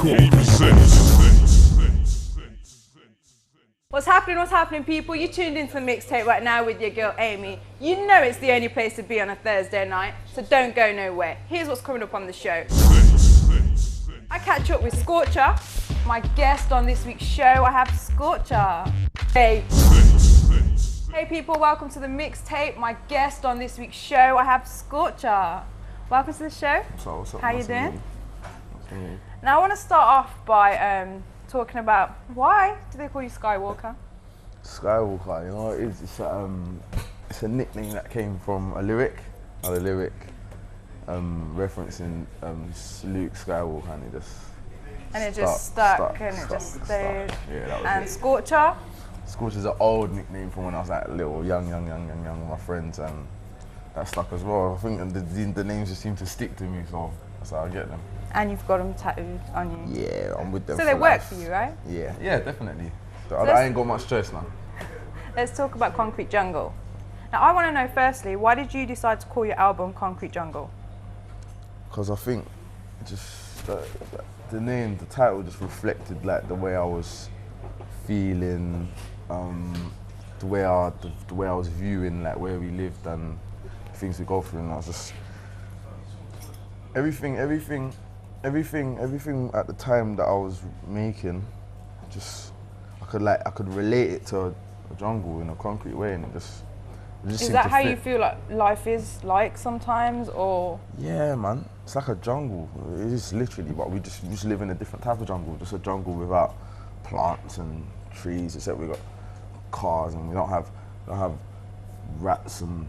K Presents. What's happening, people? You tuned into the mixtape right now with your girl Amy. You know it's the only place to be on a Thursday night, so don't go nowhere. Here's what's coming up on the show. I catch up with Scorcher. My guest on this week's show, I have Scorcher. Hey. Hey people, welcome to the mixtape. My guest on this week's show, I have Scorcher. Welcome to the show. What's up? How you doing? Now I want to start off by talking about why do they call you Skywalker? Skywalker, you know, it's a nickname that came from a lyric referencing Luke Skywalker, and it just stuck and it just stayed. Yeah, that was and it. Scorcher? Scorcher's an old nickname from when I was like little, young with my friends, and that stuck as well. I think the names just seem to stick to me, so that's how I get them. And you've got them tattooed on you. Yeah, I'm with them. So for they work life. for you, right? Yeah, definitely. I ain't got much choice now. Let's talk about Concrete Jungle. Now I want to know firstly, why did you decide to call your album Concrete Jungle? Because I think just the name, the title just reflected like the way I was feeling, the way I was viewing like where we lived and things we go through, and I was just everything at the time that I was making, just I could relate it to a jungle in a concrete way, and it just is that how you feel like life is like sometimes, or? Yeah, man, it's like a jungle. It is literally, but we just live in a different type of jungle, just a jungle without plants and trees, except we got cars, and we don't have rats and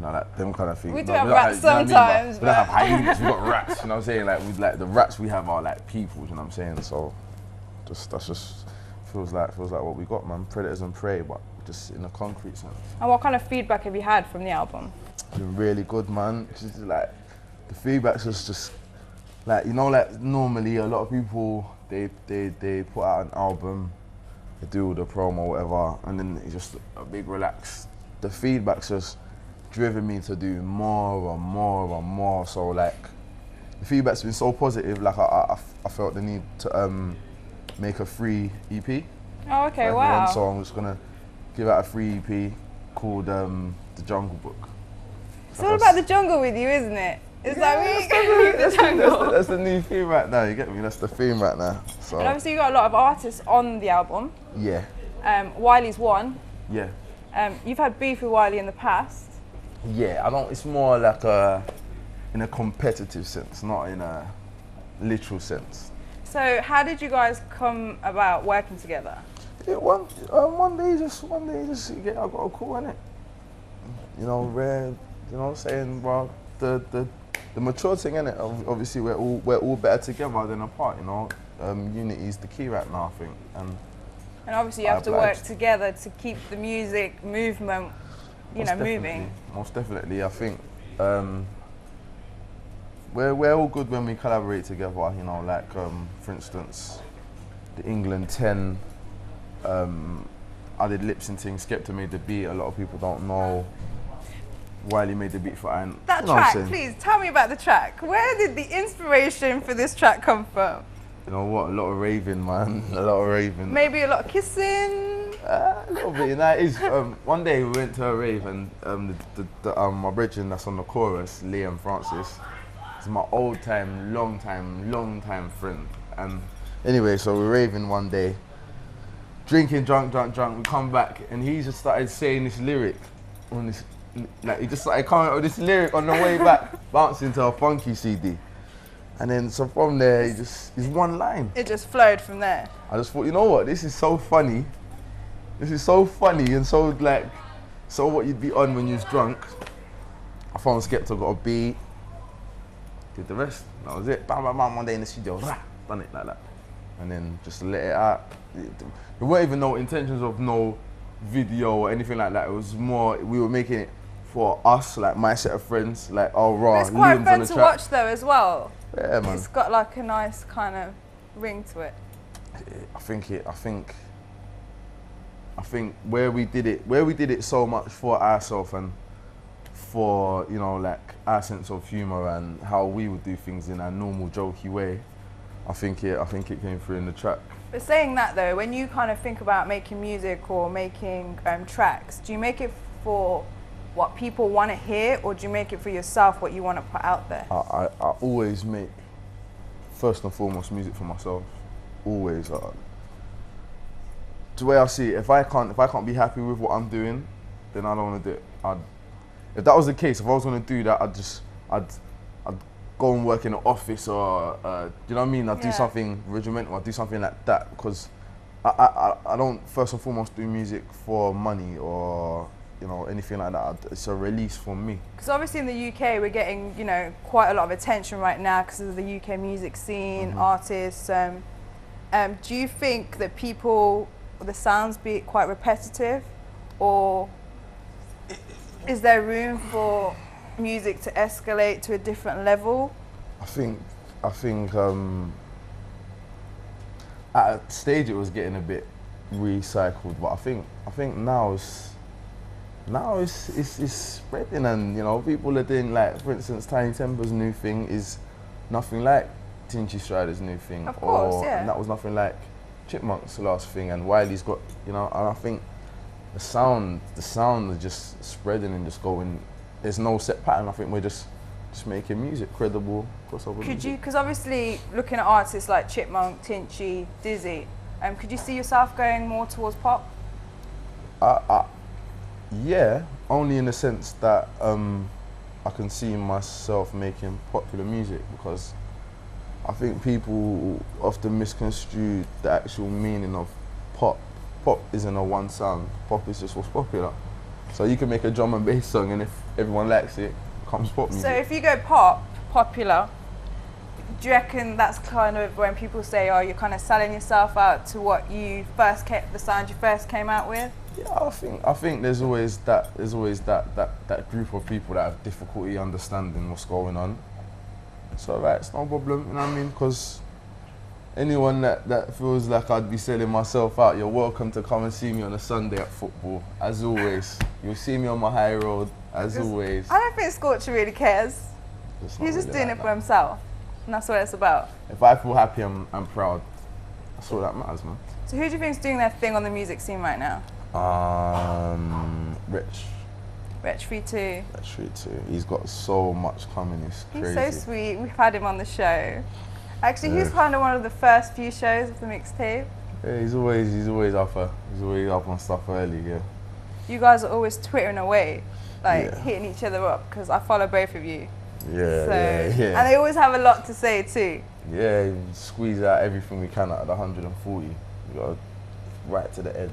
like them kind of things. We do have rats sometimes, we don't have hyenas. We got rats. You know what I'm saying? Like the rats we have are like people. You know what I'm saying? So that's just feels like what we got, man. Predators and prey, but just in a concrete sense. And what kind of feedback have you had from the album? It's been really good, man. Just like the feedback's just like, like normally a lot of people they put out an album, they do all the promo, whatever, and then it's just a big relax. The feedback's just driven me to do more and more and more. So like the feedback's been so positive. Like I felt the need to make a free EP. Oh, okay, wow. So I'm just gonna give out a free EP called The Jungle Book. It's all about the jungle with you, isn't it? It's like the jungle. That's the new theme right now. You get me? That's the theme right now. So. And obviously you got a lot of artists on the album. Yeah. Wiley's one. Yeah. You've had beef with Wiley in the past. Yeah, it's more like in a competitive sense, not in a literal sense. So how did you guys come about working together? Yeah, one day just I got a call, innit? Saying, well, the mature thing, innit? Obviously we're all better together than apart, unity is the key right now, I think. And obviously you have to work together to keep the music movement, moving. Most definitely, I think we're all good when we collaborate together. Like for instance, the England 10. I did lip syncing. Skepta made the beat. A lot of people don't know. Wiley made the beat for Iron. That track, please tell me about the track. Where did the inspiration for this track come from? You know what? A lot of raving, man. A lot of raving. Maybe a lot of kissing. A little bit. One day we went to a rave, and my brethren that's on the chorus, Liam Francis, is my long time friend. And anyway, so we're raving one day, drinking, drunk. We come back, and he just started saying this lyric on this. Like he just started coming up with this lyric on the way back, bouncing to a funky CD. And then so from there, it's one line. It just flowed from there. I just thought, you know what, this is so funny. And so what you'd be on when you was drunk. I found Skepta, got a beat, did the rest, that was it. Bam, bam, bam, one day in the studio, done it like that. And then just let it out. There weren't even no intentions of no video or anything like that. It was more, we were making it for us, like my set of friends, like, oh, raw. It's quite fun to watch though as well. Yeah, man. It's got like a nice kind of ring to it. I think where we did it so much for ourselves and for, like our sense of humor and how we would do things in our normal jokey way, I think it came through in the track. But saying that though, when you kind of think about making music or making tracks, do you make it for what people want to hear, or do you make it for yourself, what you want to put out there? I always make, first and foremost, music for myself. Always. The way I see it, if I can't be happy with what I'm doing, then I don't want to do it. If that was the case, if I was going to do that, I'd go and work in an office, or you know what I mean? I'd do something regimental. I'd do something like that, because I don't first and foremost do music for money or anything like that. It's a release for me. Because obviously in the UK we're getting quite a lot of attention right now because of the UK music scene, artists. Do you think that the sounds be quite repetitive, or is there room for music to escalate to a different level? I think at a stage it was getting a bit recycled, but I think now it's spreading, and people are doing, like, for instance, Tiny Temper's new thing is nothing like Tinchy Strider's new thing, of course, and that was nothing like Chipmunk's last thing, and Wiley's got, and I think the sound is just spreading and just going. There's no set pattern. I think we're just making music, credible crossover music. Could you, because obviously looking at artists like Chipmunk, Tinchy, Dizzy, could you see yourself going more towards pop? Yeah, only in the sense that I can see myself making popular music, because I think people often misconstrue the actual meaning of pop. Pop isn't a one sound. Pop is just what's popular. So you can make a drum and bass song, and if everyone likes it, it becomes pop music. So if you go popular, do you reckon that's kind of when people say, oh, you're kind of selling yourself out to what the sound you first came out with? Yeah, I think there's always that group of people that have difficulty understanding what's going on. So it's no problem, you know what I mean? Because anyone that feels like I'd be selling myself out, you're welcome to come and see me on a Sunday at football, as always. You'll see me on my high road, as always. I don't think Scorcher really cares. He's just doing it for himself, and that's what it's about. If I feel happy, I'm proud. That's all that matters, man. So who do you think's doing their thing on the music scene right now? Rich 32. Rich 32. He's got so much coming. It's crazy. He's so sweet. We've had him on the show. Actually, he's kind of one of the first few shows of the mixtape. Yeah, he's always up on stuff early. Yeah. You guys are always twittering away, hitting each other up, because I follow both of you. Yeah. And they always have a lot to say too. Yeah, squeeze out everything we can out of the 140. We got right to the end.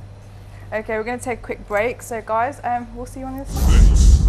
Okay, we're going to take a quick break. So guys, we'll see you on the other side.